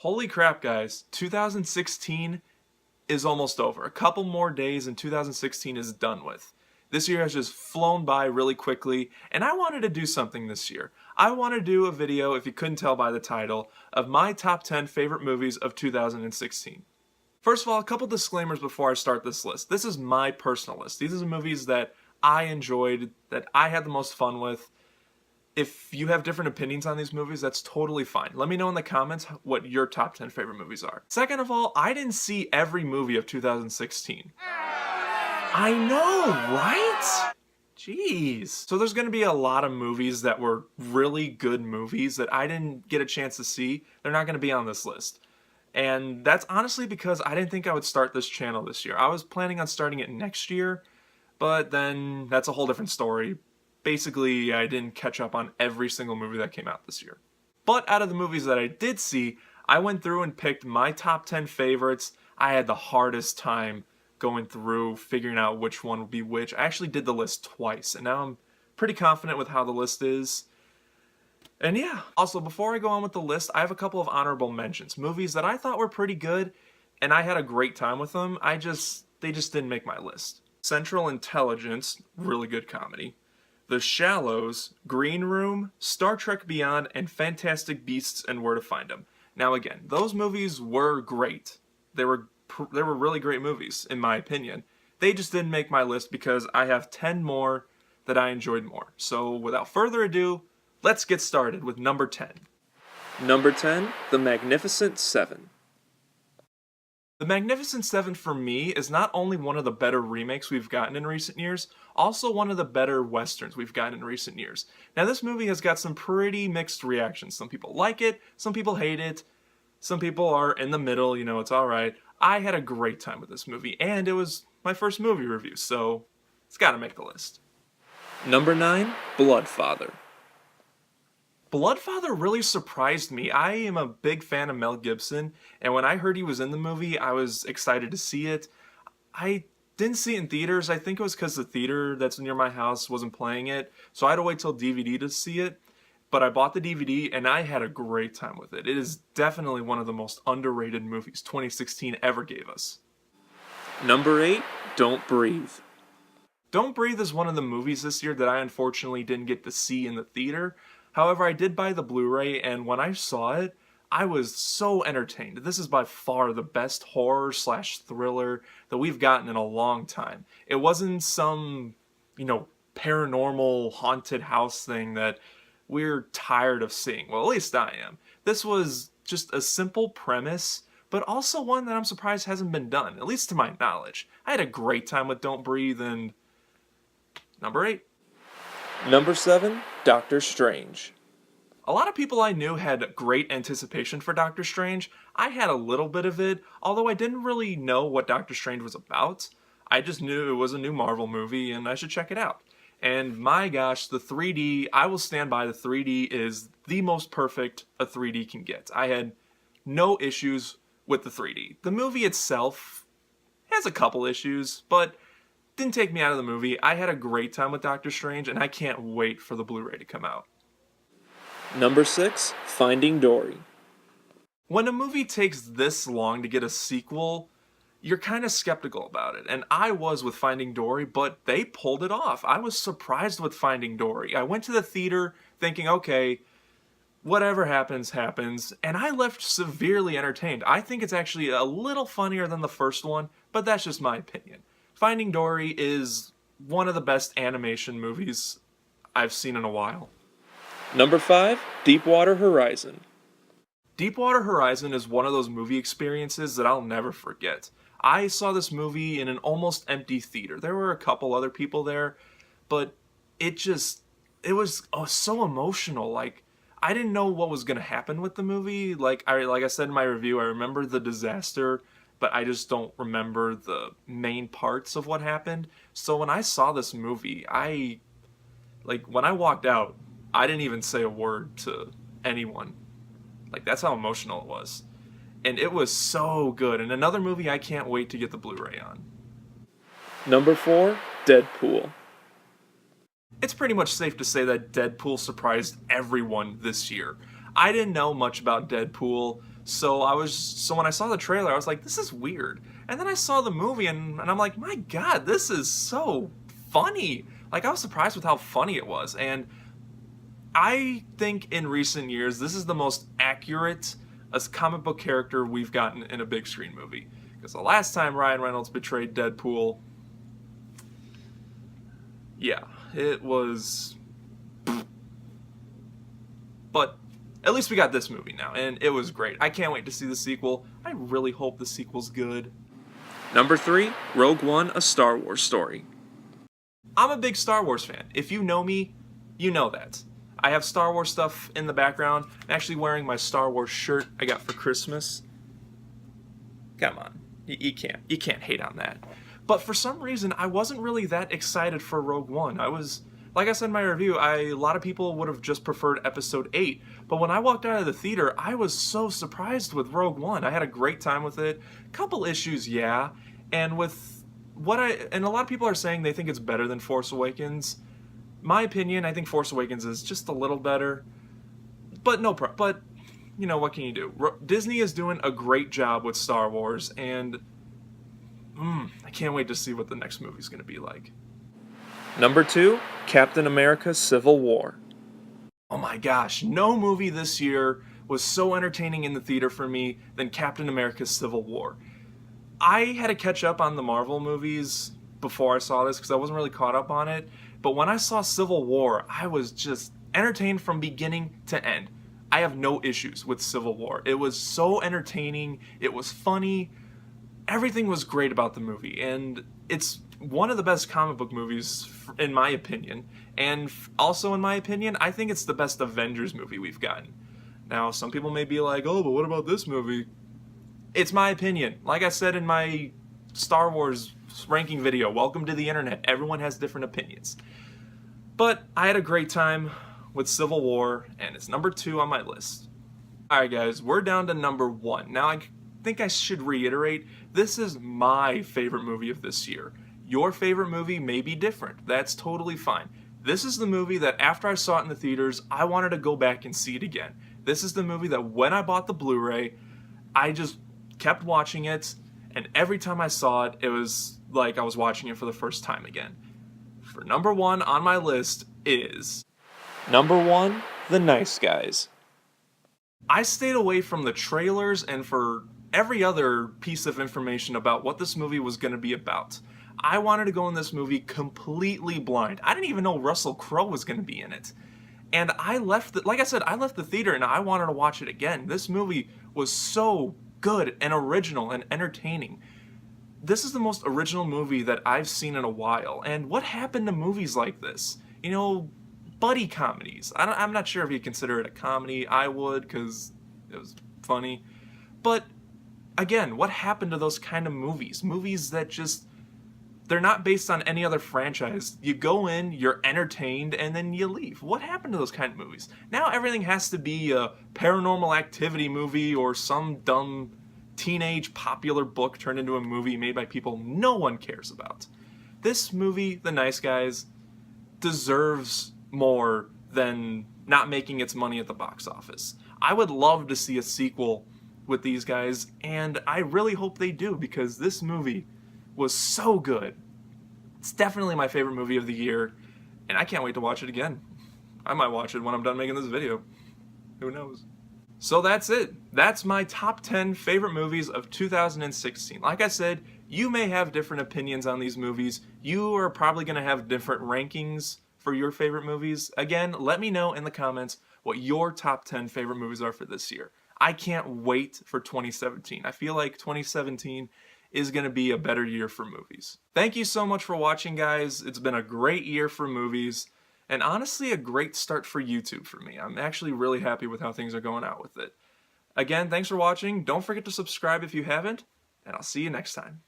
Holy crap, guys. 2016 is almost over. A couple more days and 2016 is done with. This year has just flown by really quickly, and I wanted to do something this year. I want to do a video, if you couldn't tell by the title, of my top 10 favorite movies of 2016. First of all, a couple disclaimers before I start this list. This is my personal list. These are the movies that I enjoyed, that I had the most fun with. If you have different opinions on these movies, that's totally fine. Let me know in the comments what your top 10 favorite movies are. Second of all, I didn't see every movie of 2016. I know, right? Jeez. So there's going to be a lot of movies that were really good movies that I didn't get a chance to see. They're not going to be on this list. And that's honestly because I didn't think I would start this channel this year. I was planning on starting it next year, but then that's a whole different story. Basically, I didn't catch up on every single movie that came out this year. But out of the movies that I did see, I went through and picked my top 10 favorites. I had the hardest time going through, figuring out which one would be which. I actually did the list twice, and now I'm pretty confident with how the list is. And yeah, also before I go on with the list, I have a couple of honorable mentions. Movies that I thought were pretty good, and I had a great time with them. They just didn't make my list. Central Intelligence, really good comedy. The Shallows, Green Room, Star Trek Beyond, and Fantastic Beasts and Where to Find Them. Now again, those movies were great. They were really great movies, in my opinion. They just didn't make my list because I have 10 more that I enjoyed more. So without further ado, let's get started with number 10. Number 10, The Magnificent Seven. The Magnificent Seven for me is not only one of the better remakes we've gotten in recent years, also one of the better westerns we've gotten in recent years. Now this movie has got some pretty mixed reactions. Some people like it, some people hate it, some people are in the middle, it's alright. I had a great time with this movie, and it was my first movie review, so it's gotta make the list. Number 9, Bloodfather. Bloodfather really surprised me. I am a big fan of Mel Gibson, and when I heard he was in the movie, I was excited to see it. I didn't see it in theaters. I think it was because the theater that's near my house wasn't playing it, so I had to wait till DVD to see it. But I bought the DVD, and I had a great time with it. It is definitely one of the most underrated movies 2016 ever gave us. Number 8, Don't Breathe. Don't Breathe is one of the movies this year that I unfortunately didn't get to see in the theater. However, I did buy the Blu-ray, and when I saw it, I was so entertained. This is by far the best horror/thriller that we've gotten in a long time. It wasn't some, paranormal haunted house thing that we're tired of seeing. Well, at least I am. This was just a simple premise, but also one that I'm surprised hasn't been done, at least to my knowledge. I had a great time with Don't Breathe, and number 8. Number 7, Doctor Strange. A lot of people I knew had great anticipation for Doctor Strange. I had a little bit of it, although I didn't really know what Doctor Strange was about. I just knew it was a new Marvel movie and I should check it out. And my gosh, the 3D, I will stand by, the 3D is the most perfect a 3D can get. I had no issues with the 3D. The movie itself has a couple issues, but didn't take me out of the movie. I had a great time with Doctor Strange, and I can't wait for the Blu-ray to come out. Number 6, Finding Dory. When a movie takes this long to get a sequel, you're kind of skeptical about it, and I was with Finding Dory, but they pulled it off. I was surprised with Finding Dory. I went to the theater thinking, okay, whatever happens, happens, and I left severely entertained. I think it's actually a little funnier than the first one, but that's just my opinion. Finding Dory is one of the best animation movies I've seen in a while. Number 5, Deepwater Horizon. Deepwater Horizon is one of those movie experiences that I'll never forget. I saw this movie in an almost empty theater. There were a couple other people there, but it was so emotional. I didn't know what was going to happen with the movie. Like I said in my review, I remember the disaster, but I just don't remember the main parts of what happened. So when I saw this movie, when I walked out, I didn't even say a word to anyone. That's how emotional it was. And it was so good. And another movie I can't wait to get the Blu-ray on. Number 4, Deadpool. It's pretty much safe to say that Deadpool surprised everyone this year. I didn't know much about Deadpool, so when I saw the trailer, I was like, this is weird. And then I saw the movie, and I'm like, my God, this is so funny. Like, I was surprised with how funny it was. And I think in recent years, this is the most accurate comic book character we've gotten in a big screen movie. Because the last time Ryan Reynolds betrayed Deadpool, yeah, it was... But at least we got this movie now, and it was great. I can't wait to see the sequel. I really hope the sequel's good. Number 3, Rogue One, A Star Wars Story. I'm a big Star Wars fan. If you know me, you know that. I have Star Wars stuff in the background. I'm actually wearing my Star Wars shirt I got for Christmas. Come on, you can't hate on that. But for some reason, I wasn't really that excited for Rogue One. Like I said in my review, a lot of people would have just preferred Episode 8. But when I walked out of the theater, I was so surprised with Rogue One. I had a great time with it. Couple issues, yeah. And and a lot of people are saying they think it's better than Force Awakens. My opinion, I think Force Awakens is just a little better. But but you know, what can you do? Disney is doing a great job with Star Wars, and I can't wait to see what the next movie's going to be like. Number 2, Captain America Civil War. Oh my gosh, no movie this year was so entertaining in the theater for me than Captain America Civil War. I had to catch up on the Marvel movies before I saw this because I wasn't really caught up on it. But when I saw Civil War, I was just entertained from beginning to end. I have no issues with Civil War. It was so entertaining. It was funny. Everything was great about the movie. And it's one of the best comic book movies, in my opinion. And also, in my opinion, I think it's the best Avengers movie we've gotten. Now, some people may be like, oh, but what about this movie? It's my opinion. Like I said in my Star Wars ranking video, welcome to the internet. Everyone has different opinions. But I had a great time with Civil War, and it's number 2 on my list. Alright guys, we're down to number 1. Now I think I should reiterate, this is my favorite movie of this year. Your favorite movie may be different. That's totally fine. This is the movie that after I saw it in the theaters, I wanted to go back and see it again. This is the movie that when I bought the Blu-ray, I just kept watching it, and every time I saw it, it was like I was watching it for the first time again. For number 1 on my list is... Number 1, The Nice Guys. I stayed away from the trailers and for every other piece of information about what this movie was going to be about. I wanted to go in this movie completely blind. I didn't even know Russell Crowe was going to be in it. And I left, like I said, I left the theater and I wanted to watch it again. This movie was so good and original and entertaining. This is the most original movie that I've seen in a while. And what happened to movies like this? You know, buddy comedies. I'm not sure if you consider it a comedy. I would, because it was funny. But again, what happened to those kind of movies? Movies that just, they're not based on any other franchise. You go in, you're entertained, and then you leave. What happened to those kind of movies? Now everything has to be a Paranormal Activity movie or some dumb teenage popular book turned into a movie made by people no one cares about. This movie, The Nice Guys, deserves more than not making its money at the box office. I would love to see a sequel with these guys, and I really hope they do, because this movie was so good. It's definitely my favorite movie of the year, and I can't wait to watch it again. I might watch it when I'm done making this video. Who knows? So that's it. That's my top 10 favorite movies of 2016. Like I said, you may have different opinions on these movies. You are probably going to have different rankings for your favorite movies. Again, let me know in the comments what your top 10 favorite movies are for this year. I can't wait for 2017. I feel like 2017 is going to be a better year for movies. Thank you so much for watching, guys. It's been a great year for movies, and honestly a great start for YouTube for me. I'm actually really happy with how things are going out with it. Again, thanks for watching. Don't forget to subscribe if you haven't, and I'll see you next time.